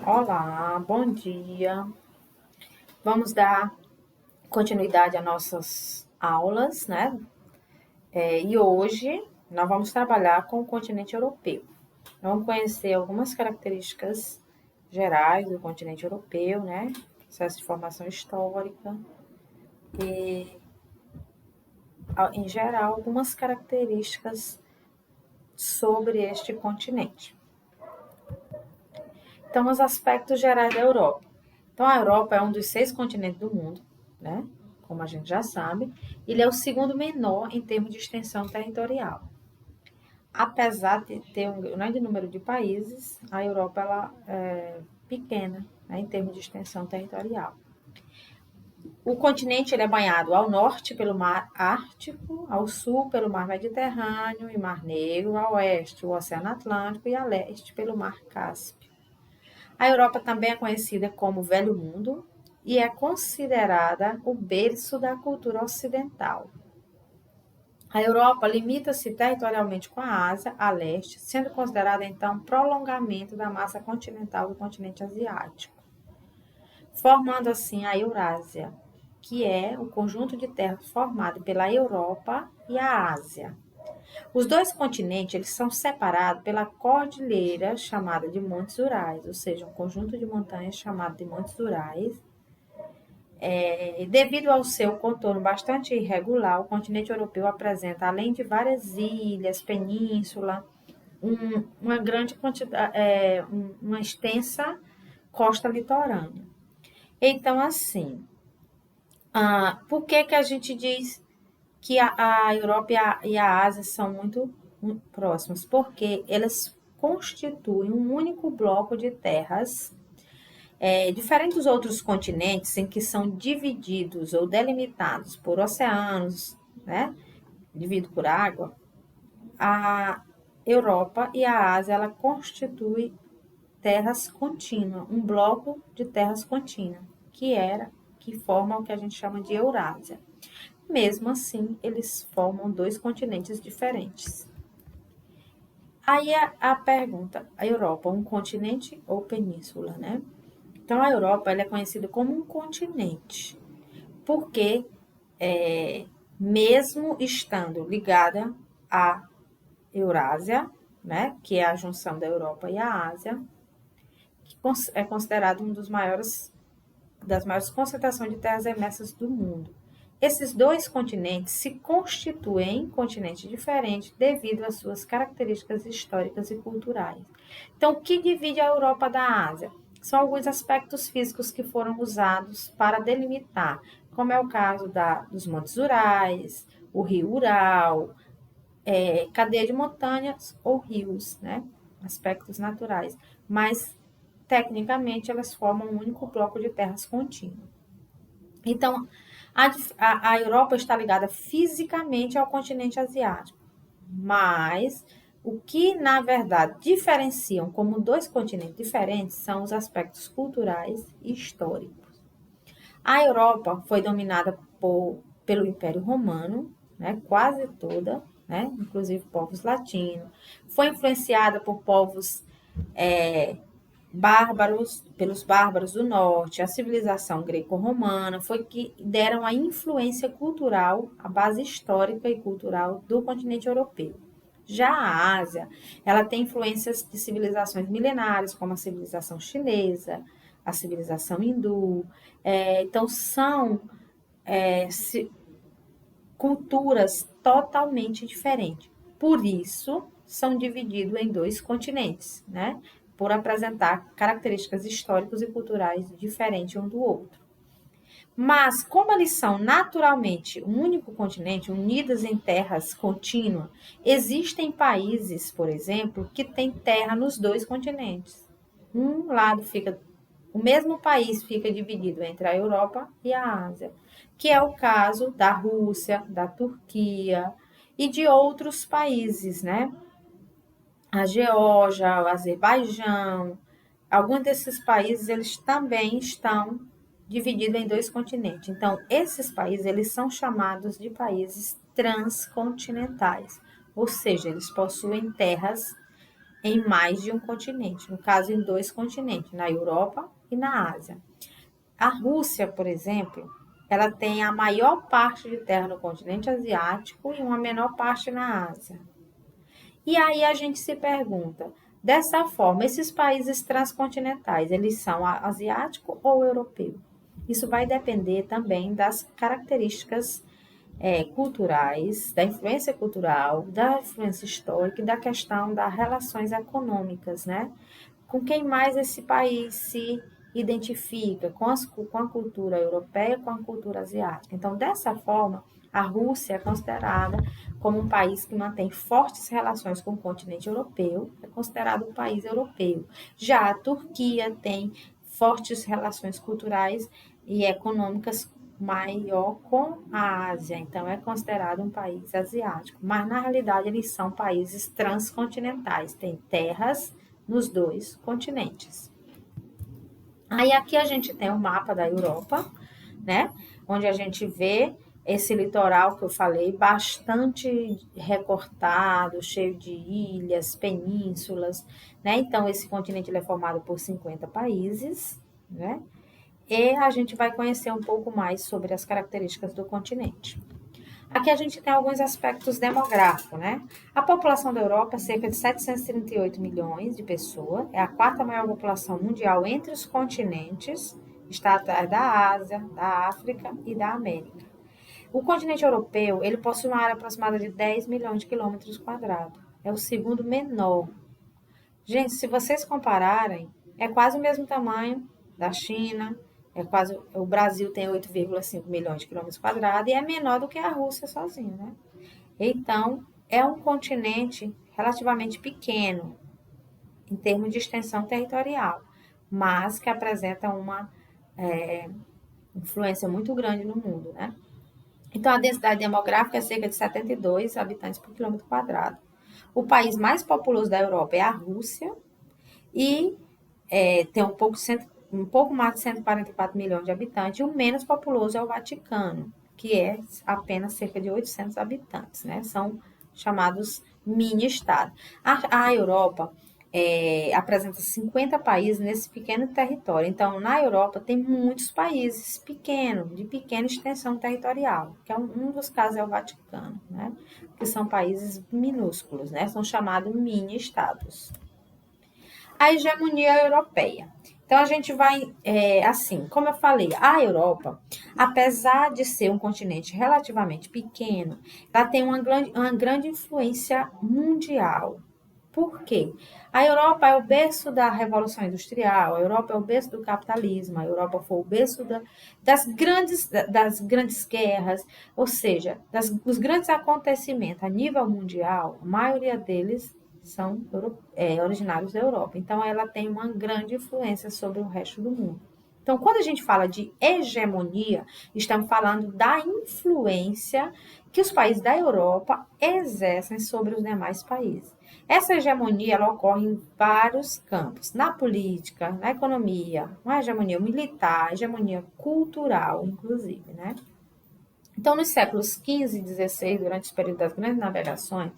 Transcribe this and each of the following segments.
Olá, bom dia. Vamos dar continuidade às nossas aulas, né? E hoje nós vamos trabalhar com o continente europeu. Vamos conhecer algumas características gerais do continente europeu, né? Processo de formação histórica e, em geral, algumas características sobre este continente. Então, os aspectos gerais da Europa. Então, a Europa é um dos 6 continentes do mundo, né? Como a gente já sabe. Ele é o segundo menor em termos de extensão territorial. Apesar de ter um grande número de países, a Europa ela é pequena, né, em termos de extensão territorial. O continente ele é banhado ao norte pelo Mar Ártico, ao sul pelo Mar Mediterrâneo e Mar Negro, ao oeste o Oceano Atlântico e a leste pelo Mar Cáspio. A Europa também é conhecida como Velho Mundo e é considerada o berço da cultura ocidental. A Europa limita-se territorialmente com a Ásia, a leste, sendo considerada então prolongamento da massa continental do continente asiático, formando assim a Eurásia, que é o conjunto de terras formado pela Europa e a Ásia. Os dois continentes eles são separados pela cordilheira chamada de Montes Urais, ou seja, um conjunto de montanhas chamado de Montes Urais. Devido ao seu contorno bastante irregular, o continente europeu apresenta, além de várias ilhas, península, uma grande quantidade, uma extensa costa litorânea. Então, assim, por que que a gente diz que a Europa e a Ásia são muito próximas? Porque elas constituem um único bloco de terras, diferente dos outros continentes em que são divididos ou delimitados por oceanos, né? Dividido por água, a Europa e a Ásia ela constituem terras contínuas, um bloco de terras contínuas, que forma o que a gente chama de Eurásia. Mesmo assim, eles formam dois continentes diferentes. Aí a pergunta, a Europa, um continente ou península, né? Então, a Europa ela é conhecida como um continente, porque mesmo estando ligada à Eurásia, né, que é a junção da Europa e a Ásia, que é considerado um das maiores concentrações de terras emersas do mundo. Esses dois continentes se constituem em continentes diferentes devido às suas características históricas e culturais. Então, o que divide a Europa da Ásia? São alguns aspectos físicos que foram usados para delimitar, como é o caso dos Montes Urais, o Rio Ural, cadeia de montanhas ou rios, né? Aspectos naturais. Mas, tecnicamente, elas formam um único bloco de terras contínuo. Então, a Europa está ligada fisicamente ao continente asiático, mas o que, na verdade, diferenciam como dois continentes diferentes são os aspectos culturais e históricos. A Europa foi dominada pelo Império Romano, né, quase toda, né, inclusive povos latinos. Foi influenciada por povos pelos bárbaros do norte, a civilização greco-romana, foi que deram a influência cultural, a base histórica e cultural do continente europeu. Já a Ásia, ela tem influências de civilizações milenares, como a civilização chinesa, a civilização hindu. Então, são culturas totalmente diferentes. Por isso, são divididos em dois continentes, né? Por apresentar características históricas e culturais diferentes um do outro. Mas, como eles são naturalmente um único continente, unidos em terras contínuas, existem países, por exemplo, que têm terra nos dois continentes. Um lado fica, o mesmo país fica dividido entre a Europa e a Ásia, que é o caso da Rússia, da Turquia e de outros países, né? A Geórgia, o Azerbaijão, alguns desses países eles também estão divididos em dois continentes. Então, esses países eles são chamados de países transcontinentais, ou seja, eles possuem terras em mais de um continente, no caso, em dois continentes, na Europa e na Ásia. A Rússia, por exemplo, ela tem a maior parte de terra no continente asiático e uma menor parte na Ásia. E aí a gente se pergunta, dessa forma, esses países transcontinentais, eles são asiático ou europeu? Isso vai depender também das características culturais, da influência cultural, da influência histórica e da questão das relações econômicas, né? Com quem mais esse país se identifica, com a cultura europeia, com a cultura asiática. Então, dessa forma, a Rússia é considerada como um país que mantém fortes relações com o continente europeu, é considerado um país europeu. Já a Turquia tem fortes relações culturais e econômicas maior com a Ásia, então é considerado um país asiático, mas na realidade eles são países transcontinentais, têm terras nos dois continentes. Aí aqui a gente tem o mapa da Europa, né? Onde a gente vê esse litoral que eu falei, bastante recortado, cheio de ilhas, penínsulas, né? Então, esse continente ele é formado por 50 países, né? E a gente vai conhecer um pouco mais sobre as características do continente. Aqui a gente tem alguns aspectos demográficos, né? A população da Europa é cerca de 738 milhões de pessoas, é a quarta maior população mundial entre os continentes, está atrás da Ásia, da África e da América. O continente europeu, ele possui uma área aproximada de 10 milhões de quilômetros quadrados. É o segundo menor. Gente, se vocês compararem, é quase o mesmo tamanho da China, o Brasil tem 8,5 milhões de quilômetros quadrados e é menor do que a Rússia sozinho, né? Então, é um continente relativamente pequeno em termos de extensão territorial, mas que apresenta uma influência muito grande no mundo, né? Então, a densidade demográfica é cerca de 72 habitantes por quilômetro quadrado. O país mais populoso da Europa é a Rússia e tem um pouco mais de 144 milhões de habitantes, e o menos populoso é o Vaticano, que é apenas cerca de 800 habitantes, né? São chamados mini-estados. A Europa apresenta 50 países nesse pequeno território. Então, na Europa tem muitos países pequenos, de pequena extensão territorial, que um dos casos é o Vaticano, né? Que são países minúsculos, né? São chamados mini-estados. A hegemonia europeia. Então, a gente vai, assim, como eu falei, a Europa, apesar de ser um continente relativamente pequeno, ela tem uma grande influência mundial. Por quê? A Europa é o berço da Revolução Industrial, a Europa é o berço do capitalismo, a Europa foi o berço das grandes guerras, ou seja, dos grandes acontecimentos a nível mundial, a maioria deles são originários da Europa. Então, ela tem uma grande influência sobre o resto do mundo. Então, quando a gente fala de hegemonia, estamos falando da influência que os países da Europa exercem sobre os demais países. Essa hegemonia ela ocorre em vários campos, na política, na economia, uma hegemonia militar, hegemonia cultural, inclusive, né? Então, nos séculos XV e XVI, durante o período das grandes navegações,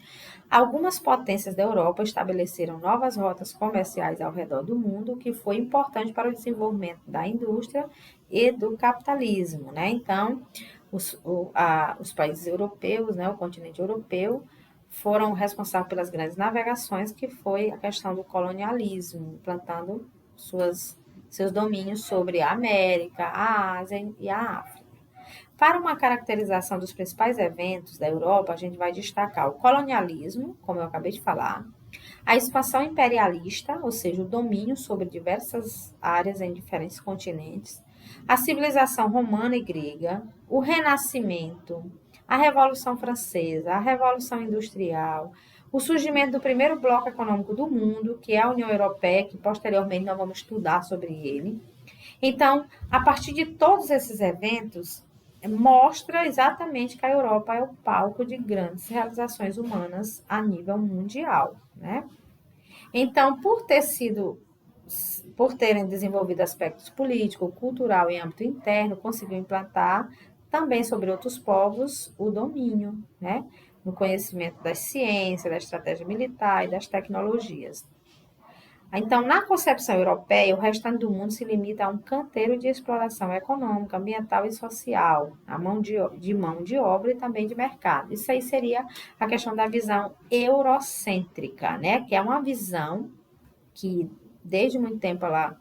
algumas potências da Europa estabeleceram novas rotas comerciais ao redor do mundo, o que foi importante para o desenvolvimento da indústria e do capitalismo, né? Então, os países europeus, né, o continente europeu, foram responsáveis pelas grandes navegações, que foi a questão do colonialismo, implantando seus domínios sobre a América, a Ásia e a África. Para uma caracterização dos principais eventos da Europa, a gente vai destacar o colonialismo, como eu acabei de falar, a expansão imperialista, ou seja, o domínio sobre diversas áreas em diferentes continentes, a civilização romana e grega, o Renascimento, a Revolução Francesa, a Revolução Industrial, o surgimento do primeiro bloco econômico do mundo, que é a União Europeia, que posteriormente nós vamos estudar sobre ele. Então, a partir de todos esses eventos, mostra exatamente que a Europa é o palco de grandes realizações humanas a nível mundial, né? Então, por terem desenvolvido aspectos político, cultural e âmbito interno, conseguiu implantar também sobre outros povos o domínio, né? No conhecimento das ciências, da estratégia militar e das tecnologias. Então, na concepção europeia, o restante do mundo se limita a um canteiro de exploração econômica, ambiental e social, a mão de obra e também de mercado. Isso aí seria a questão da visão eurocêntrica, né? Que é uma visão que desde muito tempo ela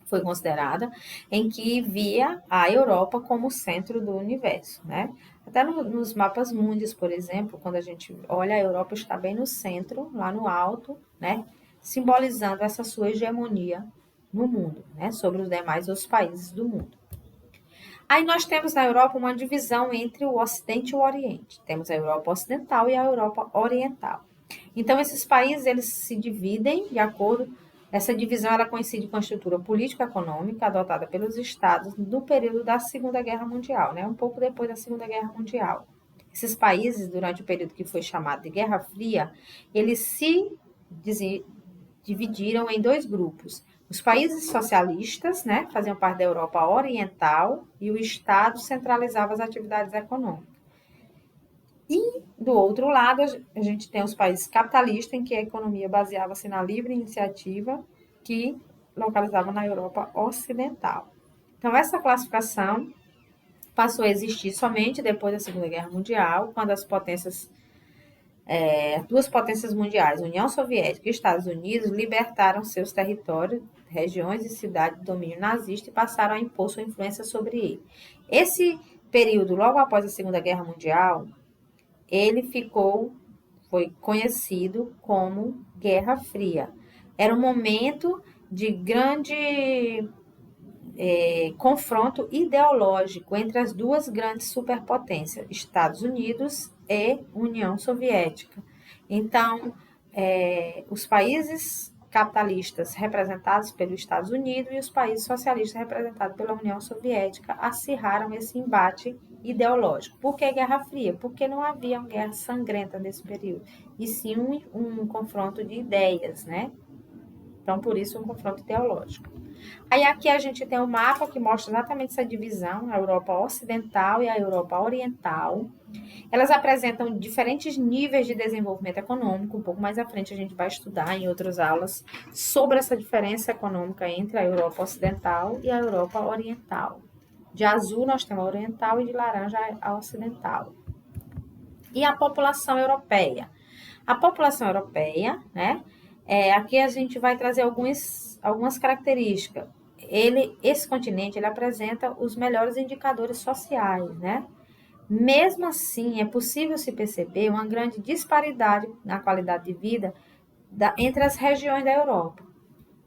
foi considerada, em que via a Europa como o centro do universo, né? Até nos mapas mundiais, por exemplo, quando a gente olha, a Europa está bem no centro, lá no alto, né? Simbolizando essa sua hegemonia no mundo, né? Sobre os demais os países do mundo. Aí nós temos na Europa uma divisão entre o Ocidente e o Oriente. Temos a Europa Ocidental e a Europa Oriental. Então, esses países eles se dividem de acordo. Essa divisão ela coincide com a estrutura político-econômica adotada pelos Estados no período da Segunda Guerra Mundial, né? Um pouco depois da Segunda Guerra Mundial. Esses países, durante o período que foi chamado de Guerra Fria, eles se dividiram em dois grupos. Os países socialistas, né, faziam parte da Europa Oriental e o Estado centralizava as atividades econômicas. E, do outro lado, a gente tem os países capitalistas, em que a economia baseava-se na livre iniciativa, que localizava na Europa Ocidental. Então, essa classificação passou a existir somente depois da Segunda Guerra Mundial, quando as duas potências mundiais, União Soviética e Estados Unidos, libertaram seus territórios, regiões e cidades do domínio nazista e passaram a impor sua influência sobre ele. Esse período, logo após a Segunda Guerra Mundial, ele foi conhecido como Guerra Fria. Era um momento de grande confronto ideológico entre as duas grandes superpotências, Estados Unidos e União Soviética. Então, os países capitalistas representados pelos Estados Unidos e os países socialistas representados pela União Soviética acirraram esse embate ideológico. Por que Guerra Fria? Porque não havia uma guerra sangrenta nesse período, e sim um confronto de ideias, né? Então, por isso, um confronto ideológico. Aí aqui a gente tem um mapa que mostra exatamente essa divisão, a Europa Ocidental e a Europa Oriental. Elas apresentam diferentes níveis de desenvolvimento econômico. Um pouco mais à frente a gente vai estudar em outras aulas sobre essa diferença econômica entre a Europa Ocidental e a Europa Oriental. De azul nós temos a oriental e de laranja a ocidental. E a população europeia? A população europeia, né? Aqui a gente vai trazer algumas características. Esse continente ele apresenta os melhores indicadores sociais, né? Mesmo assim, é possível se perceber uma grande disparidade na qualidade de vida entre as regiões da Europa.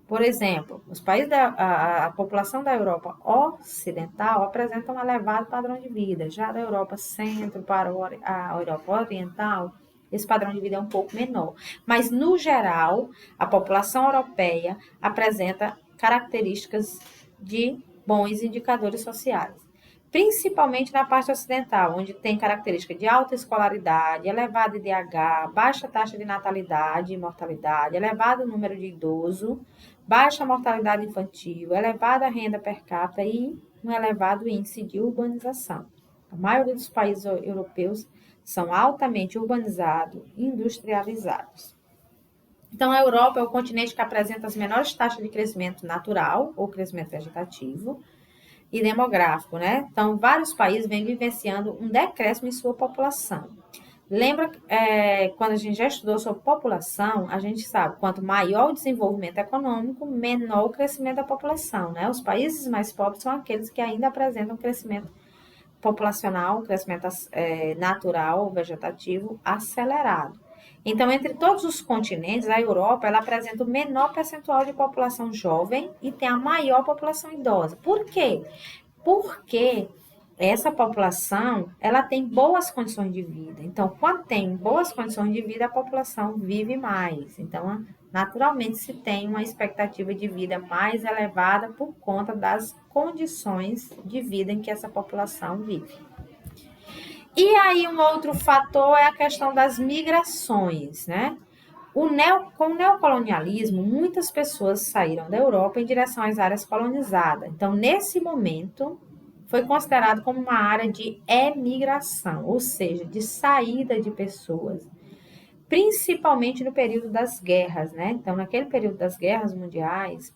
Por exemplo, os países a população da Europa Ocidental apresenta um elevado padrão de vida. Já da Europa Centro para a Europa Oriental, esse padrão de vida é um pouco menor. Mas, no geral, a população europeia apresenta características de bons indicadores sociais. Principalmente na parte ocidental, onde tem característica de alta escolaridade, elevado IDH, baixa taxa de natalidade e mortalidade, elevado número de idosos, baixa mortalidade infantil, elevada renda per capita e um elevado índice de urbanização. A maioria dos países europeus são altamente urbanizados e industrializados. Então, a Europa é o continente que apresenta as menores taxas de crescimento natural ou crescimento vegetativo e demográfico, né? Então, vários países vêm vivenciando um decréscimo em sua população. Lembra, quando a gente já estudou sobre população, a gente sabe, quanto maior o desenvolvimento econômico, menor o crescimento da população, né? Os países mais pobres são aqueles que ainda apresentam crescimento populacional, crescimento natural, vegetativo, acelerado. Então, entre todos os continentes, a Europa ela apresenta o menor percentual de população jovem e tem a maior população idosa. Por quê? Porque essa população ela tem boas condições de vida. Então, quando tem boas condições de vida, a população vive mais. Então, naturalmente, se tem uma expectativa de vida mais elevada por conta das condições de vida em que essa população vive. E aí, um outro fator é a questão das migrações, né? Com o neocolonialismo, muitas pessoas saíram da Europa em direção às áreas colonizadas. Então, nesse momento, foi considerado como uma área de emigração, ou seja, de saída de pessoas principalmente no período das guerras, né? Então, naquele período das guerras mundiais,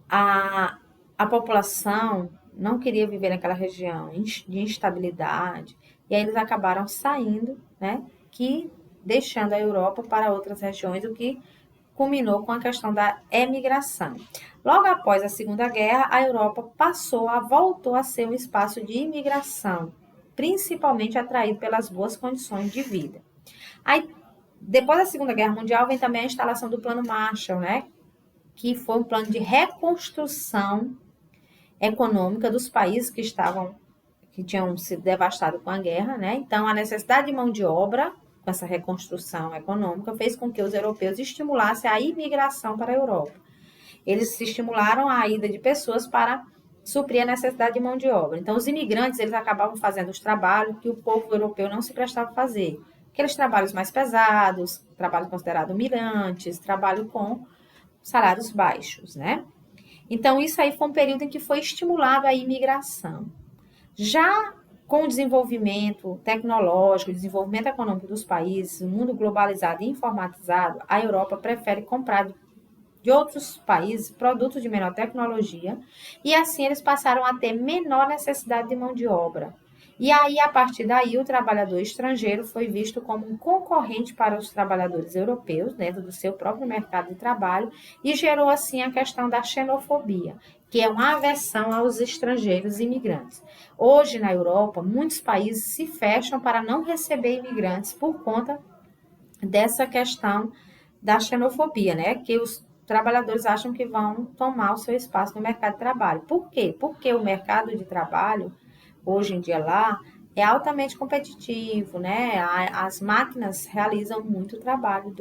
a, a população não queria viver naquela região de instabilidade, e aí eles acabaram saindo, né? Que deixando a Europa para outras regiões, o que culminou com a questão da emigração. Logo após a Segunda Guerra, a Europa voltou a ser um espaço de imigração, principalmente atraído pelas boas condições de vida. Aí, depois da Segunda Guerra Mundial, vem também a instalação do Plano Marshall, né? Que foi um plano de reconstrução econômica dos países que tinham sido devastados com a guerra, né? Então, a necessidade de mão de obra com essa reconstrução econômica fez com que os europeus estimulassem a imigração para a Europa. Eles se estimularam a ida de pessoas para suprir a necessidade de mão de obra. Então, os imigrantes, eles acabavam fazendo os trabalhos que o povo europeu não se prestava a fazer. Aqueles trabalhos mais pesados, trabalhos considerados humilhantes, trabalho com salários baixos, né? Então, isso aí foi um período em que foi estimulado a imigração. Já com o desenvolvimento tecnológico, o desenvolvimento econômico dos países, o mundo globalizado e informatizado, a Europa prefere comprar de outros países produtos de menor tecnologia e assim eles passaram a ter menor necessidade de mão de obra. E aí, a partir daí, o trabalhador estrangeiro foi visto como um concorrente para os trabalhadores europeus, dentro do seu próprio mercado de trabalho, e gerou, assim, a questão da xenofobia, que é uma aversão aos estrangeiros imigrantes. Hoje, na Europa, muitos países se fecham para não receber imigrantes por conta dessa questão da xenofobia, né? Que os trabalhadores acham que vão tomar o seu espaço no mercado de trabalho. Por quê? Porque o mercado de trabalho hoje em dia lá é altamente competitivo, né? As máquinas realizam muito trabalho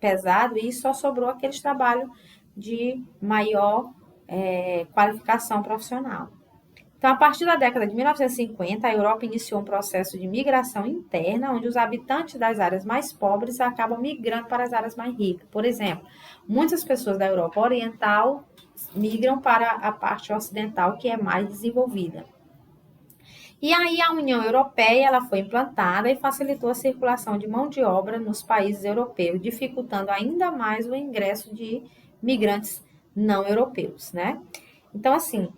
pesado e só sobrou aqueles trabalhos de maior qualificação profissional. Então, a partir da década de 1950, a Europa iniciou um processo de migração interna, onde os habitantes das áreas mais pobres acabam migrando para as áreas mais ricas. Por exemplo, muitas pessoas da Europa Oriental migram para a parte ocidental, que é mais desenvolvida. E aí a União Europeia ela foi implantada e facilitou a circulação de mão de obra nos países europeus, dificultando ainda mais o ingresso de migrantes não europeus, né? Então, assim,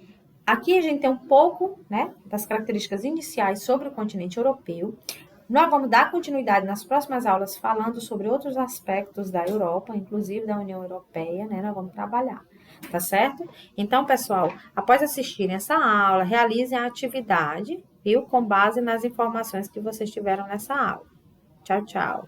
aqui a gente tem um pouco, né, das características iniciais sobre o continente europeu. Nós vamos dar continuidade nas próximas aulas falando sobre outros aspectos da Europa, inclusive da União Europeia, né? Nós vamos trabalhar, tá certo? Então, pessoal, após assistirem essa aula, realizem a atividade, viu? Com base nas informações que vocês tiveram nessa aula. Tchau, tchau.